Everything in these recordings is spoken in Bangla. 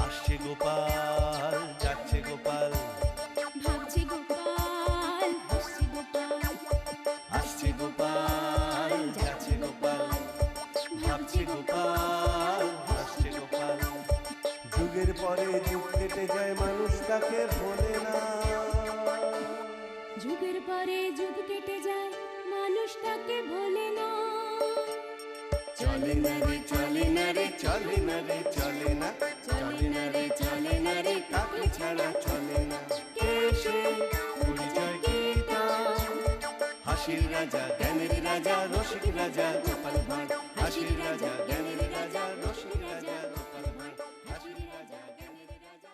আসছে গোপাল, যাচ্ছে গোপাল, ভাবছে গোপাল, হাসছে গোপাল, আসছে গোপাল, যাচ্ছে গোপাল, ভাবছে গোপাল, হাসছে গোপাল। যুগের পরে যুগ কেটে যায়, মানুষ তাকে ভোলে না। যুগের পরে যুগ কেটে যায়, মানুষ তাকে ভোলে না। চলে না রে, চলে না রে, চলে না রে, চলে না, চলে না রে, চলে না রে, কাকে ছাড়া চলে না। কে সে পরিচয় কি তার? হাসির রাজা, জ্ঞানের রাজা, রসিক রাজা গোপাল ভাঁড়। হাসির রাজা, জ্ঞানের রাজা, রসিক রাজা গোপাল ভাঁড়। হাসির রাজা, জ্ঞানের রাজা।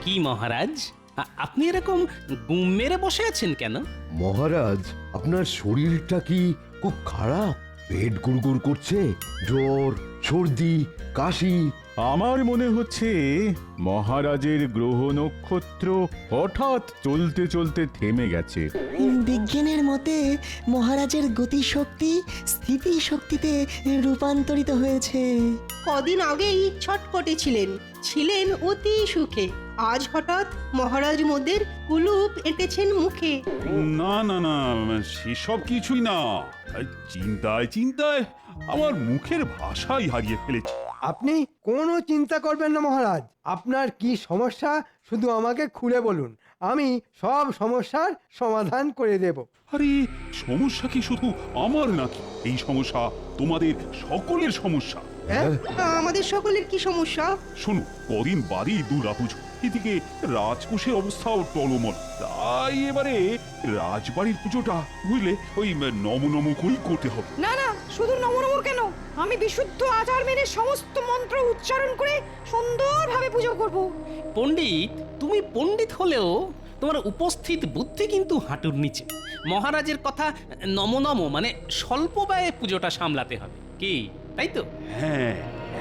কি মহারাজ, আপনি এরকম গুম মেরে বসে আছেন কেন? মহারাজ, আপনার শরীরটা কি খুব খারাপ? পেট গুড়গুড় করছে, জ্বর, সর্দি, কাশি? আমার মনে হচ্ছে মহারাজের গ্রহ নক্ষত্র হঠাৎ চলতে চলতে থেমে গেছে। বিজ্ঞানের মতে মহারাজের গতিশক্তি স্থিতিশক্তিতে রূপান্তরিত হয়েছে। কদিন আগেই ছটপটে ছিলেন অতি সুখে। আজ হঠাৎ মহারাজ মোদের কুলুপ এঁটেছেন মুখে। না না না, সেসব কিছুই না। চিন্তায় চিন্তায় আমার মুখের ভাষাই হারিয়ে ফেলেছি। আপনি কোনো চিন্তা করবেন না মহারাজ। আপনার কি সমস্যা শুধু আমাকে খুলে বলুন, আমি সব সমস্যার সমাধান করে দেব। আরে, সমস্যা কি শুধু আমার নাকি? এই সমস্যা তোমাদের সকলের সমস্যা। হ্যাঁ? আমাদের সকলের কি সমস্যা? শোনো, কদিন বাদেই দুর্গাপুজো, এদিকে রাজকোষের অবস্থাও টলমল। তাই এবারে রাজবাড়ির পুজোটা বুঝলে ওই নম নম করেই করতে হবে। না না, শুধু নমনমর কেন, আমি বিশুদ্ধ আচার মেনে সমস্ত মন্ত্র উচ্চারণ করে সুন্দরভাবে পুজো করব। পণ্ডিত, তুমি পণ্ডিত হলেও তোমার উপস্থিত বুদ্ধি কিন্তু হাঁটুর নিচে। মহারাজের কথা নম নম মানে স্বল্প ব্যয়ে পুজোটা সামলাতে হবে, কি তাই তো? হ্যাঁ,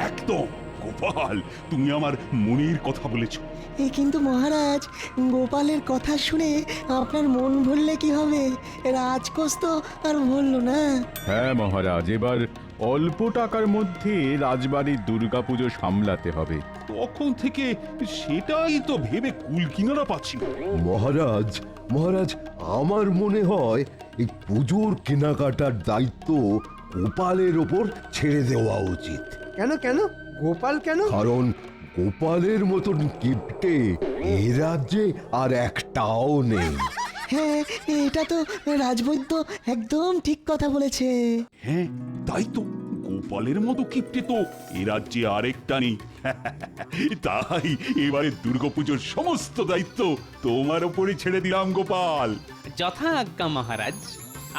একদম। গোপাল, তুমি আমার মনের কথা বলেছো। কিন্তু মহারাজ, গোপালের কথা শুনে আপনার মন ভরলে কি হবে? রাজকোষ তো আর ভরল না। হ্যাঁ মহারাজ, এবার অল্প টাকার মধ্যে রাজবাড়ির দুর্গাপুজো সামলাতে হবে। তখন থেকে সেটাই তো ভেবে কুল কিনারা পাচ্ছি না। মহারাজ, মহারাজ, আমার মনে হয় এই পুজোর কেনাকাটার দায়িত্ব গোপালের ওপর ছেড়ে দেওয়া উচিত। কেন কেন গোপাল কেন? কারণ গোপালের মতন কিপ্টে এ রাজ্যে আর একটাও নেই। হ্যাঁ, এটা তো রাজবৈদ্য একদম ঠিক কথা বলেছে। হ্যাঁ, তাই তো। গোপালের মতো কিপ্টে তো এ রাজ্যে আরেকটা নেই। তাই এবারে দুর্গাপুজোর সমস্ত দায়িত্ব তোমার ওপরে ছেড়ে দিলাম গোপাল। যথা আজ্ঞা মহারাজ,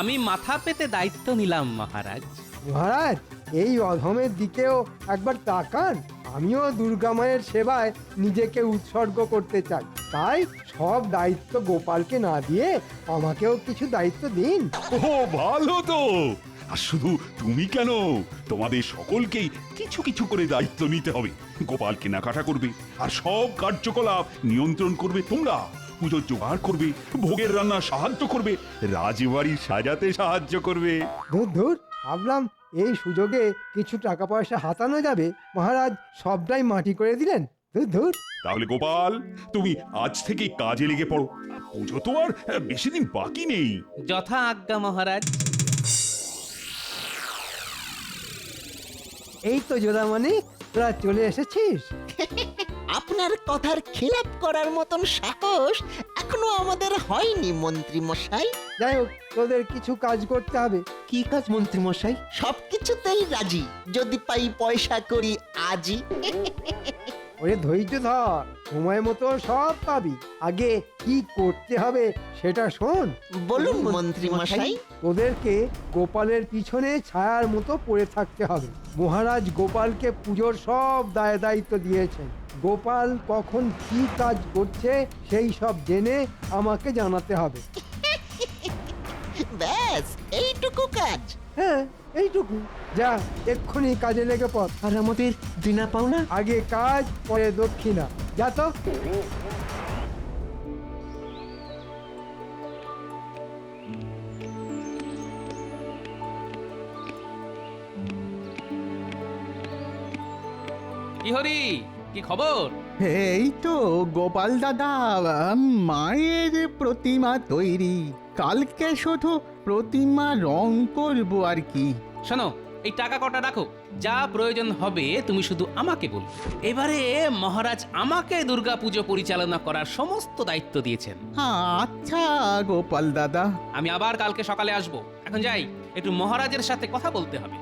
আমি মাথা পেতে দায়িত্ব নিলাম মহারাজ। মহারাজ, এই অধমের দিকেও একবার তাকান। আমিও দুর্গা মায়ের সেবায় নিজেকে উৎসর্গ করতে চাই, তাই সব দায়িত্ব গোপালকে না দিয়ে আমাকেও কিছু দায়িত্ব দিন। ও ভালো তো। আর শুধু তুমি কেন, তোমাদের সকলকেই কিছু কিছু করে দায়িত্ব নিতে হবে। গোপাল কেনাকাটা করবে, আর সব কার্যকলাপ নিয়ন্ত্রণ করবে তোমরা। পুজোর জোগাড় করবে, ভোগের রান্না সাহায্য করবে, রাজবাড়ি সাজাতে সাহায্য করবে। ধুর ধুর, ভাবলাম এই সুযোগে কিছু টাকা পয়সা হাতানো যাবে, মহারাজ সবটাই মাটি করে দিলেন। ধুর ধুর। তাহলে গোপাল, তুমি আজ থেকেই কাজে লেগে পড়ো। পুজো তো আর বেশি দিন বাকি নেই। যথা আজ্ঞা মহারাজ। এই তো জোড়ামণি, তোরা চলে এসেছিস। আপনার কথার খেলাপ করার মতন সাহস এখনো আমাদের হয়নি মন্ত্রী মশাই। যাই হোক, তোদের কিছু কাজ করতে হবে। কি কাজ মন্ত্রী মশাই? সবকিছুতেই রাজি, যদি পাই পয়সা করি আজই। ওরে ধৈর্য ধর, সময় মতো সব পাবি। আগে কি করতে হবে সেটা শোন। বলুন মন্ত্রী মশাই। তোদেরকে গোপালের পিছনে ছায়ার মতো পড়ে থাকতে হবে। মহারাজ গোপালকে পুজোর সব দায় দায়িত্ব দিয়েছেন। গোপাল কখন কি কাজ করছে সেই সব জেনে আমাকে জানাতে হবে। ব্যাস এইটুকু কাজ? হ্যাঁ এইটুকু। যা এক্ষুনি কাজে লেগে পড়। আর আমাদের দিনা পাওনা? আগে কাজ পরে দক্ষিণা। যা তো। কি হরি, কি খবর? এই তো গোপাল দাদা, মায়ের প্রতিমা তৈরি। কালকে শুধু প্রতিমা রং করব আর কি। শোনো, এই টাকা কটা রাখো, যা প্রয়োজন হবে তুমি শুধু আমাকে বলো। এবারে মহারাজ আমাকে দুর্গাপুজো পরিচালনা করার সমস্ত দায়িত্ব দিয়েছেন। আচ্ছা গোপাল দাদা। আমি আবার কালকে সকালে আসব। এখন যাই, একটু মহারাজের সাথে কথা বলতে হবে।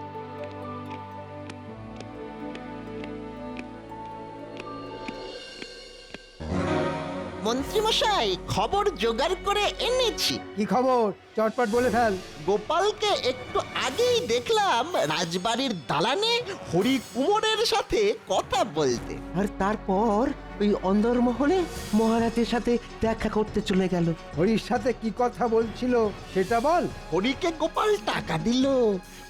মন্ত্রীমশাই, খবর জোগাড় করে এনেছি। কি খবর? চটপট বলে ফেল। গোপালকে একটু আগেই দেখলাম রাজবাড়ির দালানে হরি কুমোরের সাথে কথা বলতে। আর তারপর ওই অন্দরমহলে মহারাজের সাথে দেখা করতে চলে গেল। হরির সাথে কি কথা বলছিল সেটা বল। হরিকে গোপাল টাকা দিল।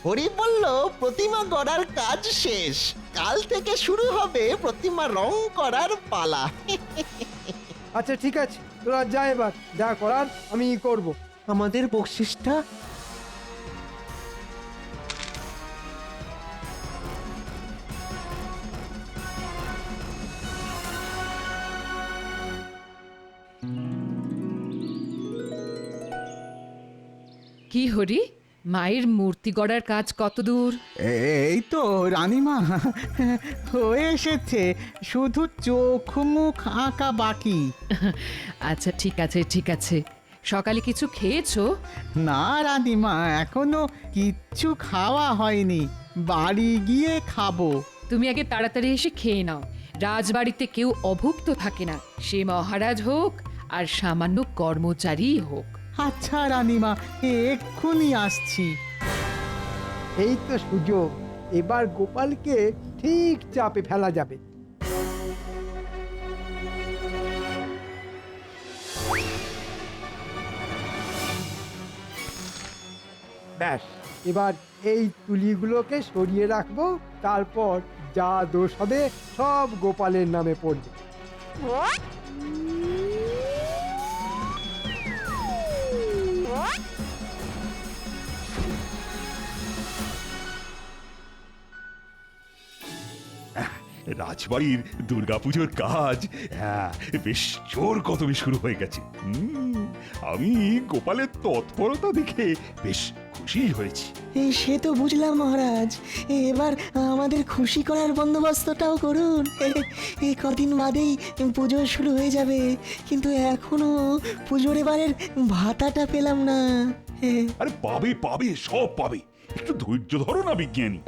হরি বলল প্রতিমা গড়ার কাজ শেষ, কাল থেকে শুরু হবে প্রতিমা রং করার পালা। আচ্ছা ঠিক আছে, তোরা যা, এবার যা করার আমি করব। আমাদের বকশিসটা? কি হরি, মায়ের মূর্তি গড়ার কাজ কত দূর? এই তো রানীমা, হয়ে এসেছে, শুধু চোখ মুখ আঁকা বাকি। আচ্ছা ঠিক আছে ঠিক আছে, সকালে কিছু খেয়েছো? না রানীমা, এখনো কিচ্ছু খাওয়া হয়নি, বাড়ি গিয়ে খাবো। তুমি আগে তাড়াতাড়ি এসে খেয়ে নাও। রাজবাড়িতে কেউ অভুক্ত থাকে না, সে মহারাজ হোক আর সামান্য কর্মচারী হোক। আচ্ছা রানীমা, এক্ষুনি আসছি। এই তো সুযোগ, এবার গোপালকে ঠিক চাপে ফেলা যাবে। ব্যাস, এবার এই তুলিগুলোকে সরিয়ে রাখবো, তারপর যা দোষ হবে সব গোপালের নামে পড়বে। রাজবাড়ির দুর্গাপুজোর কাজ বেশ জোর কদমে শুরু হয়ে গেছে। আমি গোপালের তৎপরতা দেখে বেশ খুশি হয়েছি। সে তো বুঝলাম মহারাজ, এবার আমাদের খুশি করার বন্দোবস্তটাও করুন। এই কদিন বাদেই পুজো শুরু হয়ে যাবে, কিন্তু এখনো পুজোর এবারের ভাতাটা পেলাম না। আরে পাবে পাবে, সব পাবে, একটু ধৈর্য ধরো না বিজ্ঞানী।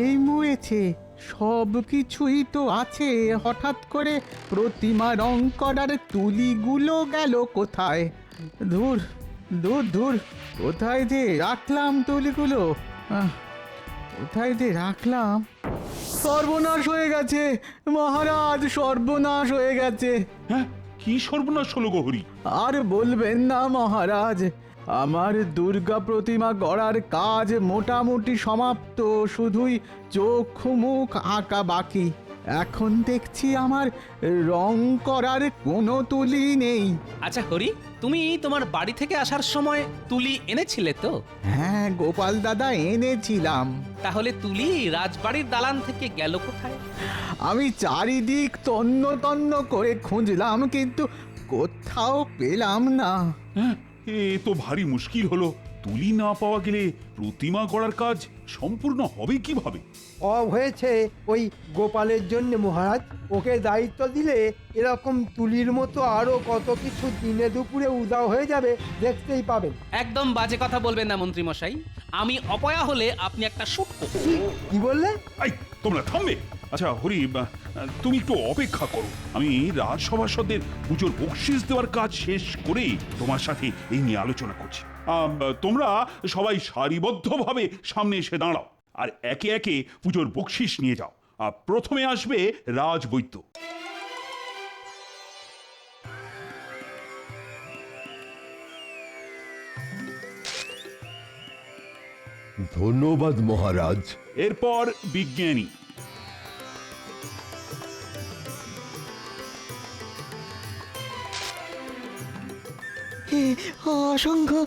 এই মরেছে, সব কিছুই তো আছে, হঠাৎ করে প্রতিমা রং করার তুলিগুলো গেল কোথায়? দূর দূর দূর, কোথায় যে রাখলাম তুলিগুলো? কোথায় যে রাখলাম? সর্বনাশ হয়ে গেছে মহারাজ, সর্বনাশ হয়ে গেছে। হ্যাঁ, কি সর্বনাশ হলো গহরি? আর বলবেন না মহারাজ, আমার দুর্গা প্রতিমা গড়ার কাজ মোটামুটি সমাপ্ত, শুধুই চোখ মুখ আঁকা বাকি। এখন দেখছি আমার রং করার কোনো তুলি নেই। আচ্ছা হরি, তুমি তোমার বাড়ি থেকে আসার সময় তুলি এনেছিলে তো? হ্যাঁ গোপাল দাদা, এনেছিলাম। তাহলে তুলি রাজবাড়ির দালান থেকে গেল কোথায়? আমি চারিদিক তন্ন তন্ন করে খুঁজলাম, কিন্তু কোথাও পেলাম না। হ্যাঁ, এ তো ভারী মুশকিল হলো। তুলি না পাওয়া গেলে প্রতিমা গড়ার কাজ সম্পূর্ণ হবে কিভাবে? হয়েছে ওই গোপালের জন্য মহারাজ। ওকে দায়িত্ব দিলে এরকম তুলির মতো আরো কত কিছু দিনে দুপুরে উদাও হয়ে যাবে, দেখতেই পাবেন। একদম বাজে কথা বলবেন না মন্ত্রী মশাই, আমি অপয়া হলে আপনি একটা শুটকো। কি বললে? এই তোমরা থামবে? আচ্ছা হরি, তুমি একটু অপেক্ষা করো, আমি রাজসভাসদের পুজোর বকশিস দেওয়ার কাজ শেষ করে তোমার সাথে এই নিয়ে আলোচনা করছি। তোমরা সবাই সারিবদ্ধভাবে সামনে এসে দাঁড়াও আর একে একে পুজোর বকশিস নিয়ে যাও। প্রথমে আসবে রাজবৈদ্য। ধন্যবাদ মহারাজ। এরপর বিজ্ঞানী। অসংখ্য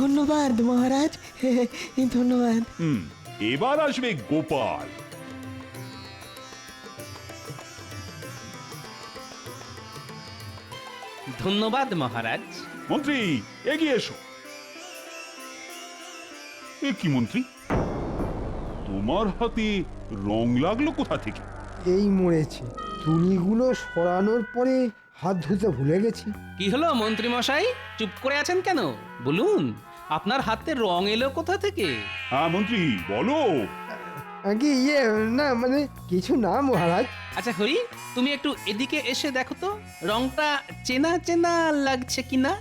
ধন্যবাদ মহারাজ, ধন্যবাদ। এবার আসবে গোপাল। ধন্যবাদ মহারাজ। মন্ত্রী এগিয়ে এসো। এ কি মন্ত্রী, তোমার হাতে রং লাগলো কোথা থেকে? এই মরেছে, তুলিগুলো সরানোর পরে হাত ধুতে ভুলে গেছি। কি হলো মন্ত্রী মশাই, চুপ করে আছেন কেন? বলুন, আপনার হাতে রং এলো কোথা থেকে? হ্যাঁ মন্ত্রী বলো। আগে না মানে কিছু না মহারাজ। আচ্ছা হরি, তুমি একটু এদিকে এসে দেখো তো রংটা চেনা চেনা লাগছে কিনা।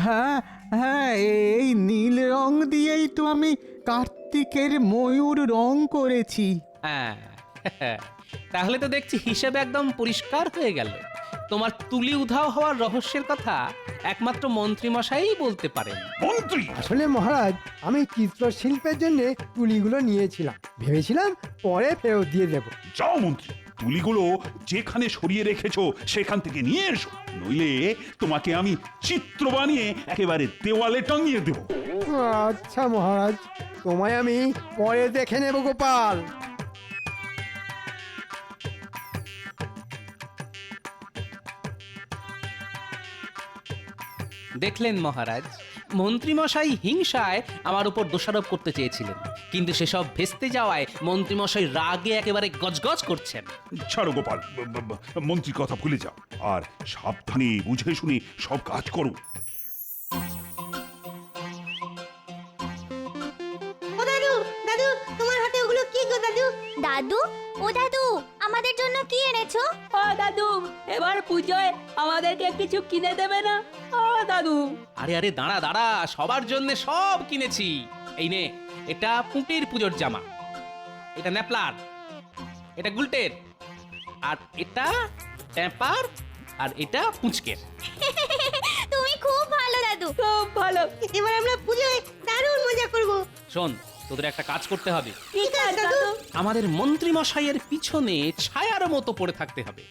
হ্যাঁ হ্যাঁ, এই নীল রং দিয়েই তো আমি কার্তিকের ময়ূর রং করেছি। হ্যাঁ, তাহলে তো দেখছি হিসেবে একদম পরিষ্কার হয়ে গেল। তোমার তুলি উধাও হওয়ার রহস্যের কথা একমাত্র মন্ত্রী মশাই বলতে পারেন। মন্ত্রী আসলে মহারাজ, আমি চিত্রশিল্পের জন্য তুলিগুলো নিয়েছিলাম, ভেবেছিলাম পরে ফেরত দিয়ে দেব। যাও মন্ত্রী, তুলিগুলো যেখানে সরিয়ে রেখেছো সেখান থেকে নিয়ে এসো, নইলে তোমাকে আমি চিত্র বানিয়ে একেবারে দেওয়ালে টাঙিয়ে দেব। আচ্ছা মহারাজ, তোমায় আমি পরে দেখে নেব গোপাল। দেখলেন মহারাজ, মন্ত্রীমশাই হিংসায় আমার উপর দোষারোপ করতে চেয়েছিলেন, কিন্তু সেসব ভেস্তে যাওয়ায় মন্ত্রীমশাই রাগে একেবারে গজগজ করছেন। ছাড়ো গোপাল, মন্ত্রীর কথা ভুলে যাও আর সাবধানে বুঝে শুনে সব কাজ করো। ও দাদু, দাদু তোমার হাতে ওগুলো কি গো দাদু? দাদু, ও দাদু, আমাদের জন্য কি এনেছো? ও দাদু, এবার পুজোয় আমাদেরকে কিছু কিনে দেবে না? ও দাদু। আরে আরে দাঁড়া দাঁড়া, সবার জন্য সব কিনেছি। এই নে, এটা পুঁটির পুজোর জামা, এটা ন্যাপলার, এটা গুলটের, আর এটা ট্যাপার, আর এটা পুঁচকের। তুমি খুব ভালো দাদু, খুব ভালো। এবার আমরা পুজোয় দারুণ মজা করব। শোন, তোদের একটা কাজ করতে হবে। ঠিক আছে দাদু। আমাদের মন্ত্রী মশাইয়ের পিছনে ছায়ার মতো পড়ে থাকতে হবে।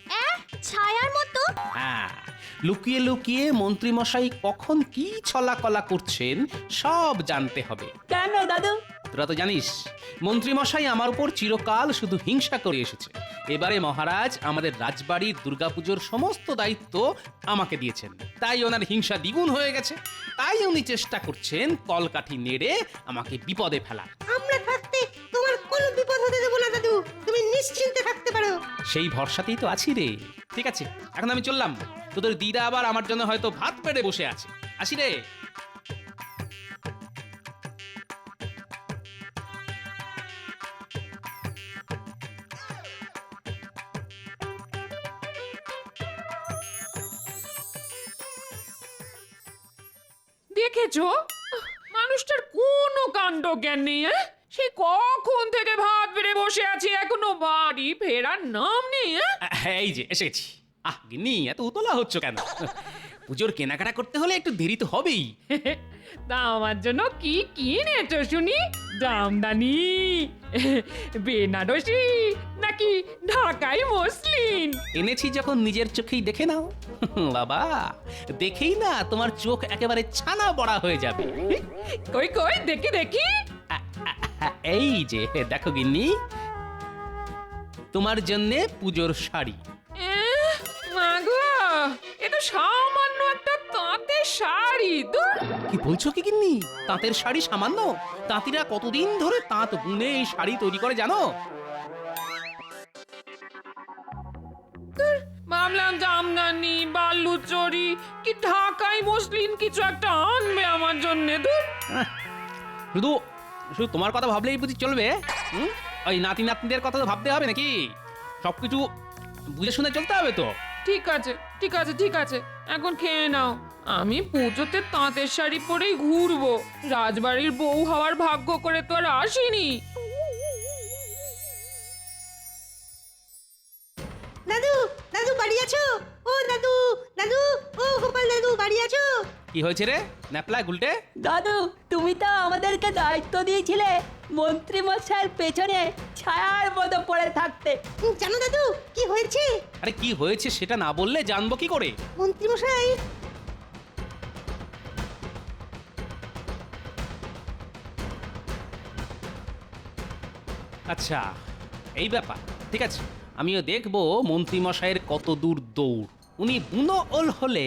ছায়ার মতো? হ্যাঁ, লুকিয়ে লুকিয়ে মন্ত্রী মশাই কখন কি ছলাকলা করছেন সব জানতে হবে। কেন দাদু? তোরা তো জানিস মন্ত্রী মশাই আমার উপর চিরকাল শুধু হিংসা করে এসেছে। এবারে মহারাজ আমাদের রাজবাড়ির দুর্গাপুজোর সমস্ত দায়িত্ব আমাকে দিয়েছেন, তাই ওনার হিংসা দ্বিগুণ হয়ে গেছে। তাই উনি চেষ্টা করছেন কলকাঠি নেড়ে আমাকে বিপদে ফেলার। আমরা থাকতে তোমার কোনো বিপদ হতে দেব না দাদু, তুমি নিশ্চিন্তে থাকতে পারো। সেই ভরসাতেই তো আছি রে। ঠিক আছে, এখন আমি চললাম। তোদের দিদা আবার আমার জন্য হয়তো ভাত পেড়ে বসে আছে। আসি রে। দেখেছো, মানুষটার কোনো কাণ্ড জ্ঞান নেই। সে কখন থেকে ভাত বেড়ে বসে আছে, এখনো বাড়ি ফেরার নাম নেই। এই যে এসেছি। গিন্নি, এত উতলা হচ্ছ কেন? পুজোর কেনাকাটা করতে হলে একটু দেরি তো হবেই। তা আমার জন্য কি কিনেছো শুনি? জামদানি, বেনারসি নাকি ঢাকাই মসলিন? এনেছি যখন নিজের চোখেই দেখে নাও। বাবা, দেখেই না তোমার চোখ একেবারে ছানা বড়া হয়ে যাবে। কই কই দেখি দেখি। এই যে দেখো গিন্নি, তোমার জন্য পুজোর শাড়ি। মাগো, এ তো সামান্য একটা তাঁতের শাড়ি। কি বলছো কি গিন্নি? তাঁতের শাড়ি সামান্য? তাঁতিরা কতদিন ধরে তাঁত বুনে এই শাড়ি তৈরি করে জানো? ভাবলাম জামদানি, বালুচরি কি ঢাকাই মসলিন কিছু একটা আনবে আমার জন্য। শুধু শুধু তোমার কথা ভাবলেই বুঝি চলবে? ওই নাতি নাতনিদের কথা তো ভাবতে হবে নাকি? সবকিছু বুঝে শুনে চলতে হবে তো। ঠিক আছে ঠিক আছে ঠিক আছে, এখন খেয়ে নাও। আমি পুজোতে তাঁতের শাড়ি পরেই ঘুরবো, রাজবাড়ির বউ হওয়ার ভাগ্য করে তো আর আসিনি। দাদু দাদু বাড়ি আছো? ও দাদু দাদু, ও গোপাল দাদু বাড়ি আছো? কি হয়েছে রে ন্যাপলা গুলটে? দাদু তুমি তো আমাদেরকে দায়িত্ব দিয়েছিলে মন্ত্রী মশাইয়ের পেছনে ছায়ার মতো পড়ে থাকতে। জানো দাদু কি হয়েছে? আরে কি হয়েছে সেটা না বললে জানবো কি করে? মন্ত্রী মশাই আচ্ছা এই ব্যাপার, ঠিক আছে, আমিও দেখবো মন্ত্রী মশাইয়ের কত দূর দৌড়। উনি বুনো ওল হলে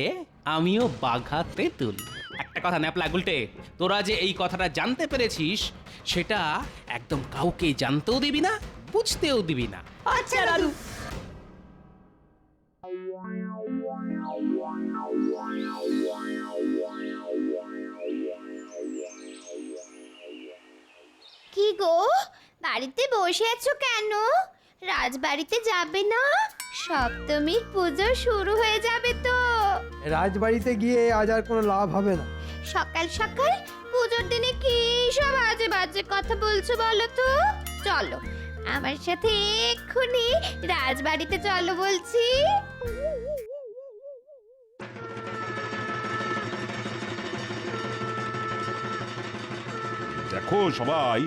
আমিও বাঘা তেঁতুল। একটা কথা ন্যাপলা গুলটে, তোরা যে এই কথাটা জানতে পেরেছিস সেটা একদম কাউকে জানতেও দিবি না, বুঝতেও দিবি না। আচ্ছা দাদু। কি গো, বাড়িতে বসে আছো কেন? রাজবাড়িতে যাবে না? সপ্তমীর পুজো শুরু হয়ে যাবে তো। রাজবাড়িতে গিয়ে আজ আর কোনো লাভ হবে না। সকাল সকাল পুজোর দিনে কি সব আজে বাজে কথা বলছো বলো তো? চলো আমার সাথে এক্ষুনি রাজবাড়িতে চলো বলছি। দেখো সবাই,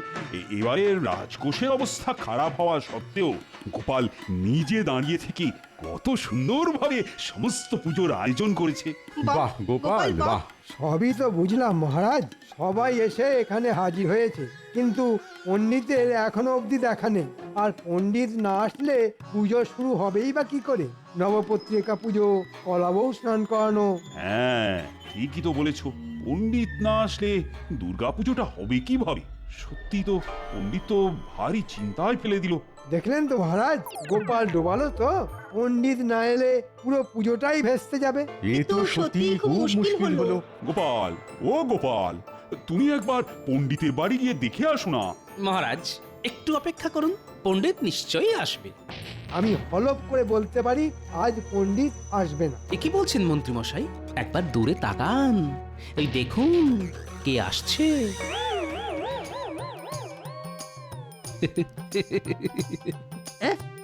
এবারের রাজকোষের অবস্থা খারাপ হওয়া সত্ত্বেও গোপাল নিজে দাঁড়িয়ে থেকে কত সুন্দরভাবে সমস্ত পুজোর আয়োজন করেছে। বাহ গোপাল বাহ। সবই তো বুঝলাম মহারাজ, সবাই এসে এখানে হাজির হয়েছে, কিন্তু পণ্ডিতের এখনো অবধি দেখা নেই। আর পণ্ডিত না আসলে পুজো শুরু হবেই বা কি করে? নবপত্রিকা পুজো, কলাবউ স্নান করানো। হ্যাঁ ঠিকই তো বলেছো, পণ্ডিত না আসলে দুর্গাপুজোটা হবে কিভাবে? সত্যি তো পণ্ডিত তো ভারী চিন্তায় ফেলে দিল। দেখলেন তো মহারাজ, গোপাল ডোবালো তো। পণ্ডিত না এলে পুরো পুজোটাই ভেস্তে যাবে। এ তো সত্যি খুব মুশকিল হলো। গোপাল, ও গোপাল, তুমি একবার পণ্ডিতের বাড়ি গিয়ে দেখে আসো না। মহারাজ একটু অপেক্ষা করুন, পণ্ডিত নিশ্চয়ই আসবে। আমি হলপ করে বলতে পারি আজ পণ্ডিত আসবে না। এ কি বলছেন মন্ত্রী মশাই? একবার দূরে তাকান, এই দেখুন কে আসছে।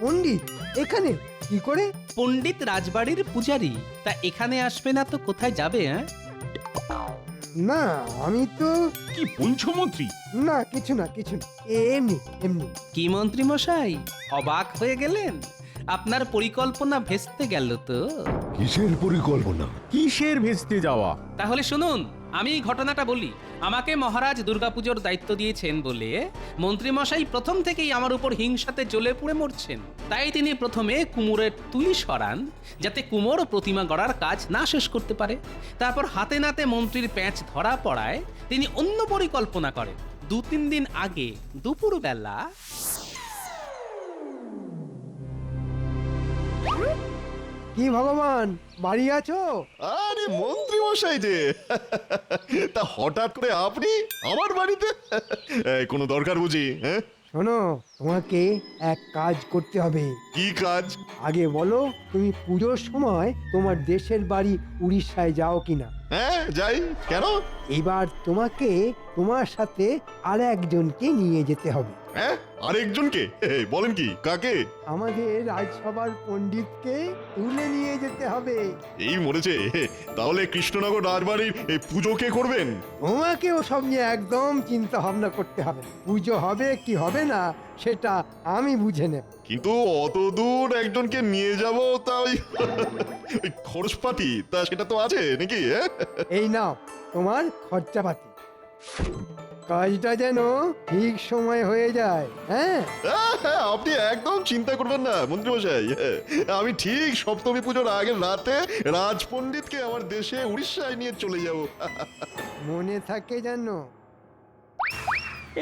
পণ্ডিত এখানে কি করে? পণ্ডিত রাজবাড়ির পূজারী, তা এখানে আসবে না তো কোথায় যাবে? হ্যাঁ না আমি তো কি বলছো মন্ত্রী? না, কিছু না কিছু না, এমনি এমনি। কি মন্ত্রী মশাই অবাক হয়ে গেলেন? আপনার পরিকল্পনা ভেস্তে গেল তো? কিসের পরিকল্পনা? কিসের ভেস্তে যাওয়া? তাহলে শুনুন, আমি ঘটনাটা বলি। আমাকে মহারাজ দুর্গাপুজোর দায়িত্ব দিয়েছেন বলে মন্ত্রী মশাই প্রথম থেকেই আমার উপর হিংসাতে জ্বলে পুড়ে মরছেন। তাই তিনি প্রথমে কুমোরের তুলি সরান, যাতে কুমোর প্রতিমা গড়ার কাজ না শেষ করতে পারে। তারপর হাতে নাতে মন্ত্রীর প্যাঁচ ধরা পড়ায় তিনি অন্য পরিকল্পনা করেন। 2-3 দিন আগে দুপুরবেলা কি ভগবান, বাড়ি আছো? আরে মন্ত্রী মশাই যে, তা হঠাৎ করে আপনি আমার বাড়িতে? কোনো দরকার বুঝি? হ্যাঁ শোনো, তোমাকে এক কাজ করতে হবে। কি কাজ? আগে বলো, তুমি পুজোর সময় তোমার দেশের বাড়ি উড়িষ্যায় যাও কিনা? হ্যাঁ যাই। কেন? এবার তোমাকে তোমার সাথে আর একজনকে নিয়ে যেতে হবে। হ্যাঁ আরেকজনকে? বলেন কি, কাকে? আমাদের রাজসভার পণ্ডিতকে তুলে নিয়ে যেতে হবে। এই মরেছে, তাহলে কৃষ্ণনগর রাজবাড়ির এই পুজো কে করবেন? তোমাকে ওসব নিয়ে একদম চিন্তা ভাবনা করতে হবে না। পুজো হবে কি হবে না সেটা আমি বুঝে নেব। কিন্তু অত দূর একজনকে নিয়ে যাব, তা ওই খরচপাতি তা সেটা তো আছে নাকি? এই নাও তোমার খরচাপাতি। কাজটা যেন ঠিক সময় হয়ে যায়। হ্যাঁ আপনি একদম চিন্তা করবেন না মন্ত্রী মশাই, আমি ঠিক সপ্তমী পুজোর আগের রাতে রাজপণ্ডিতকে আমার দেশে উড়িষ্যায় নিয়ে চলে যাব। মনে থাকে যেন।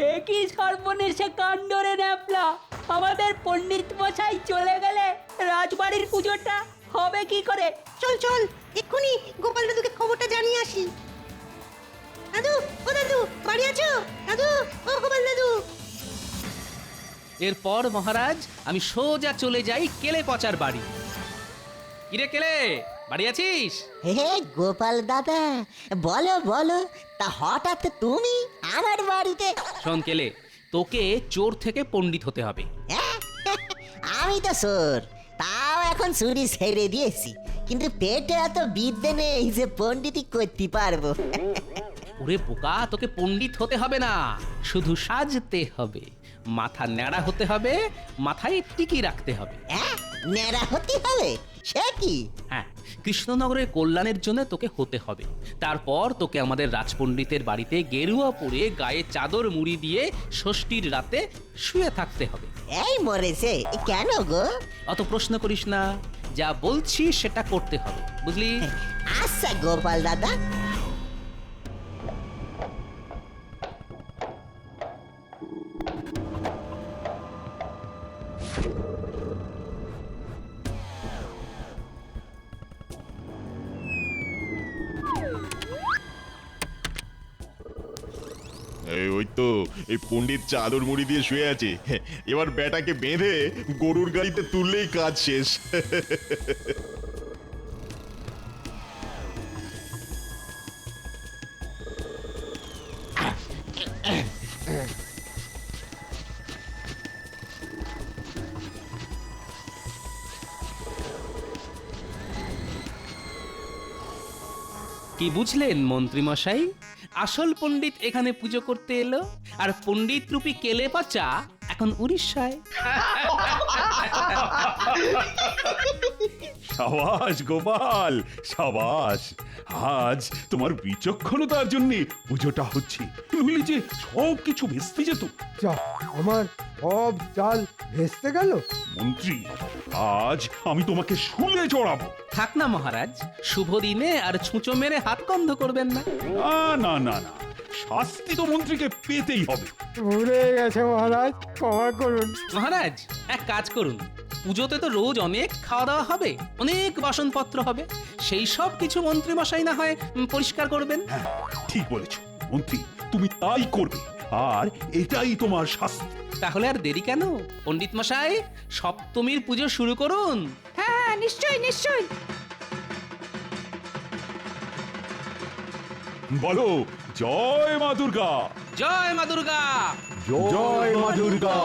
এ কি সর্বনেশে কাণ্ড রে ন্যাপলা! আমাদের পণ্ডিত মশাই চলে গেলে রাজবাড়ির পুজোটা হবে কি করে? চল চল এক্ষুনি গোপাল দাদুকে খবরটা জানিয়ে আসি। দাদু, ও দাদু বাড়ি আছো? দাদু, ও গোপাল দাদু। এরপর মহারাজ আমি সোজা চলে যাই কেলে পচার বাড়ি। কিরে কেলে, বাড়ি আছিস? হে গোপাল দাদা, বলো বলো, তা হঠাৎ তুমি আমার বাড়িতে? শোন কেলে, তোকে চোর থেকে পণ্ডিত হতে হবে। আমি তো চোর, তাও এখন চুরি ছেড়ে দিয়েছি, কিন্তু পেটে এত বিদ্যে নেই যে পণ্ডিতি করতে পারবো। ওরে বোকা, তোকে পণ্ডিত হতে হবে না, শুধু সাজতে হবে। মাথা ন্যাড়া হতে হবে, মাথায় টিকি রাখতে হবে। নেড়া হতে হবে? সে কি? হ্যাঁ, কৃষ্ণনগরের কল্যাণের জন্য তোকে হতে হবে। তারপর তোকে আমাদের রাজপণ্ডিতের বাড়িতে গেরুয়া পরে গায়ে চাদর মুড়ি দিয়ে ষষ্ঠীর রাতে শুয়ে থাকতে হবে। এই মরেছে কেন গো? অত প্রশ্ন করিস না, যা বলছি সেটা করতে হবে, বুঝলি? আচ্ছা গোপাল দাদা। ওই তো এই পণ্ডিত চাদর মুড়ি দিয়ে শুয়ে আছে, এবার বেটাকে বেঁধে গরুর গাড়িতে তুললেই কাজ শেষ। কি বুঝলেন মন্ত্রী মশাই? আসল পণ্ডিত এখানে পুজো করতে এলো, আর পণ্ডিত রূপী কেলে পচা এখন উড়িষ্যায়। সাবাস গোপাল, সাবাস। আজ তোমার বিচক্ষণতার জন্য পুজোটা হচ্ছে, নইলে যে সব কিছু ভেস্তে যেত। যা, আমার সব চাল ভেস্তে গেল। মন্ত্রী, আজ আমি তোমাকে শুলে চড়াবো। থাক না মহারাজ, শুভ দিনে আর ছুঁচো মেরে হাত বন্ধ করবেন না। না না না না, শাস্তি তো মন্ত্রীকে পেতেই হবে। ভুলে গেছে মহারাজ, ক্ষমা করুন। মহারাজ, এক কাজ করুন, পুজোতে তো রোজ অনেক খাওয়া দাওয়া হবে, অনেক বাসনপত্র হবে, সেই সব কিছু মন্ত্রী মশাই না হয় পরিষ্কার করবেন। হ্যাঁ, ঠিক বলেছ মন্ত্রী, তুমি তাই করবে, আর এটাই তোমার শাস্তি। তাহলে আর দেরি কেন, পণ্ডিত মশাই সপ্তমীর পুজো শুরু করুন। হ্যাঁ, নিশ্চয়ই নিশ্চয়ই। বলো জয় মা দুর্গা। জয় মা দুর্গা। জয় মা দুর্গা।